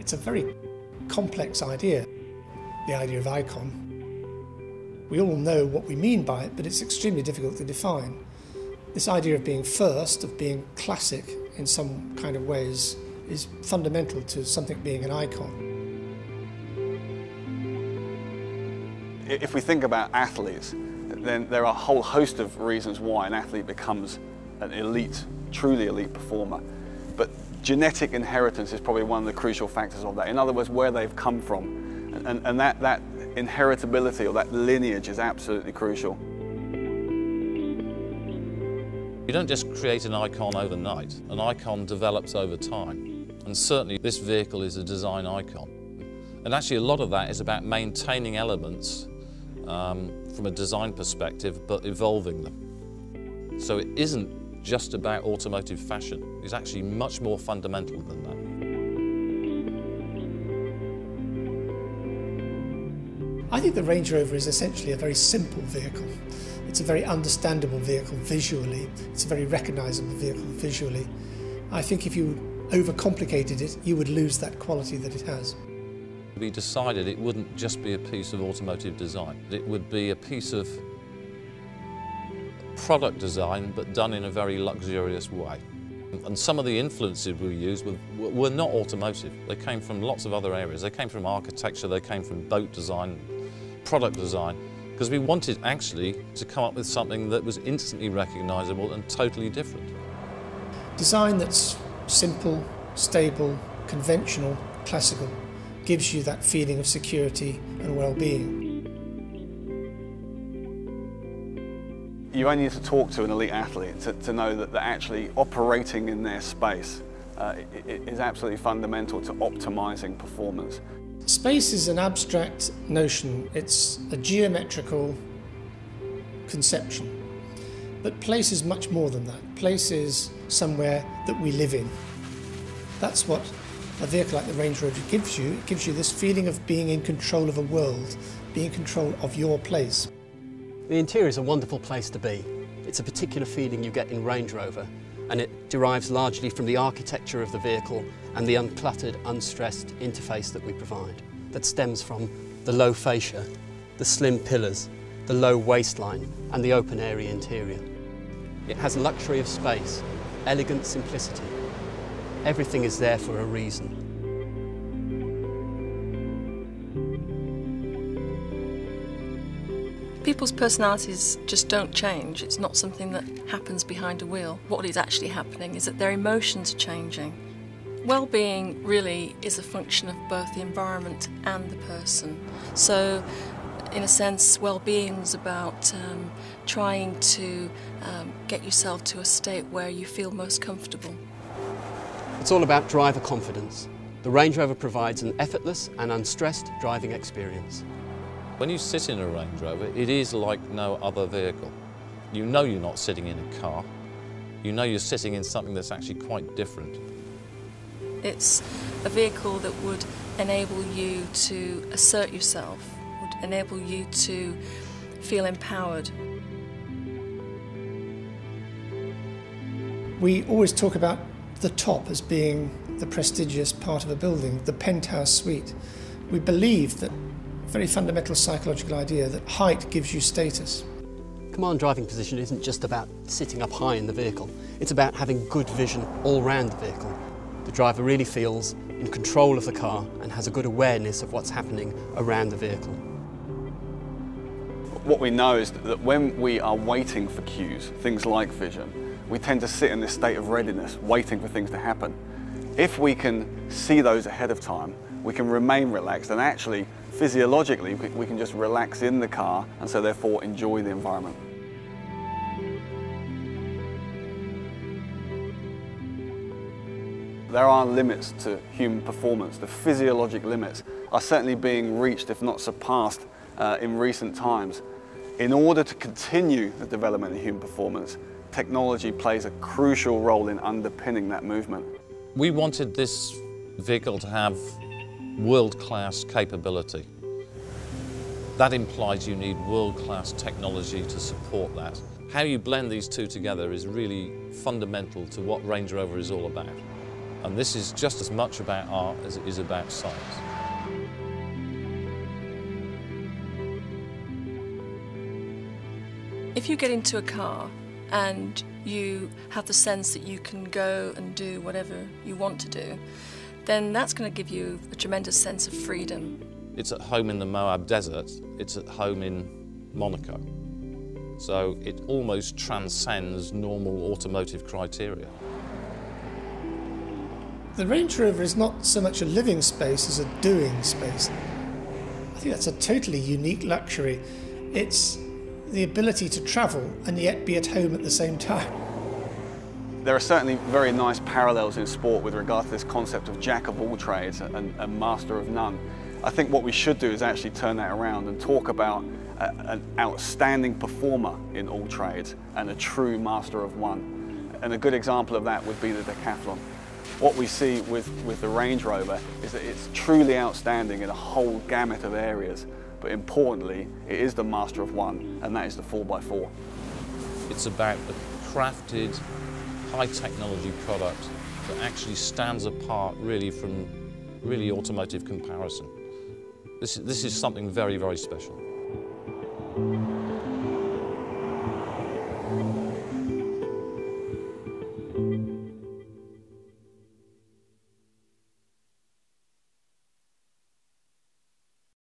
It's a very complex idea, the idea of icon. We all know what we mean by it, but it's extremely difficult to define. This idea of being first, of being classic in some kind of ways, is fundamental to something being an icon. If we think about athletes, then there are a whole host of reasons why an athlete becomes an elite, truly elite performer. But genetic inheritance is probably one of the crucial factors of that. In other words, where they've come from. And that inheritability or that lineage is absolutely crucial. You don't just create an icon overnight. An icon develops over time. And certainly this vehicle is a design icon. And actually a lot of that is about maintaining elements from a design perspective, but evolving them. So it isn't just about automotive fashion. It's actually much more fundamental than that. I think the Range Rover is essentially a very simple vehicle. It's a very understandable vehicle visually. It's a very recognisable vehicle visually. I think if you overcomplicated it, you would lose that quality that it has. We decided it wouldn't just be a piece of automotive design. It would be a piece of product design, but done in a very luxurious way. And some of the influences we used were not automotive. They came from lots of other areas. They came from architecture, they came from boat design, product design, because we wanted actually to come up with something that was instantly recognisable and totally different. Design that's simple, stable, conventional, classical, gives you that feeling of security and well-being. You only need to talk to an elite athlete to know that they're actually operating in their space is absolutely fundamental to optimising performance. Space is an abstract notion. It's a geometrical conception. But place is much more than that. Place is somewhere that we live in. That's what a vehicle like the Range Rover gives you. It gives you this feeling of being in control of a world, being in control of your place. The interior is a wonderful place to be. It's a particular feeling you get in Range Rover, and it derives largely from the architecture of the vehicle and the uncluttered, unstressed interface that we provide. That stems from the low fascia, the slim pillars, the low waistline and the open area interior. It has luxury of space, elegant simplicity. Everything is there for a reason. People's personalities just don't change. It's not something that happens behind a wheel. What is actually happening is that their emotions are changing. Well-being really is a function of both the environment and the person. So, in a sense, well-being is about trying to get yourself to a state where you feel most comfortable. It's all about driver confidence. The Range Rover provides an effortless and unstressed driving experience. When you sit in a Range Rover, it is like no other vehicle. You know you're not sitting in a car. You know you're sitting in something that's actually quite different. It's a vehicle that would enable you to assert yourself, would enable you to feel empowered. We always talk about the top as being the prestigious part of a building, the penthouse suite. We believe that very fundamental psychological idea that height gives you status. Command driving position isn't just about sitting up high in the vehicle, it's about having good vision all round the vehicle. The driver really feels in control of the car and has a good awareness of what's happening around the vehicle. What we know is that when we are waiting for cues, things like vision, we tend to sit in this state of readiness, waiting for things to happen. If we can see those ahead of time, we can remain relaxed, and actually, physiologically, we can just relax in the car and so therefore enjoy the environment. There are limits to human performance. The physiologic limits are certainly being reached, if not surpassed, in recent times. In order to continue the development of human performance, technology plays a crucial role in underpinning that movement. We wanted this vehicle to have world-class capability. That implies you need world-class technology to support that. How you blend these two together is really fundamental to what Range Rover is all about. And this is just as much about art as it is about science. If you get into a car and you have the sense that you can go and do whatever you want to do, then that's going to give you a tremendous sense of freedom. It's at home in the Moab Desert, it's at home in Monaco. So it almost transcends normal automotive criteria. The Range Rover is not so much a living space as a doing space. I think that's a totally unique luxury. It's the ability to travel and yet be at home at the same time. There are certainly very nice parallels in sport with regard to this concept of jack of all trades and master of none. I think what we should do is actually turn that around and talk about an outstanding performer in all trades and a true master of one. And a good example of that would be the decathlon. What we see with the Range Rover is that it's truly outstanding in a whole gamut of areas, but importantly, it is the master of one, and that is the 4x4. It's about a crafted, high-technology product that actually stands apart really from automotive comparison. This is something very, very special.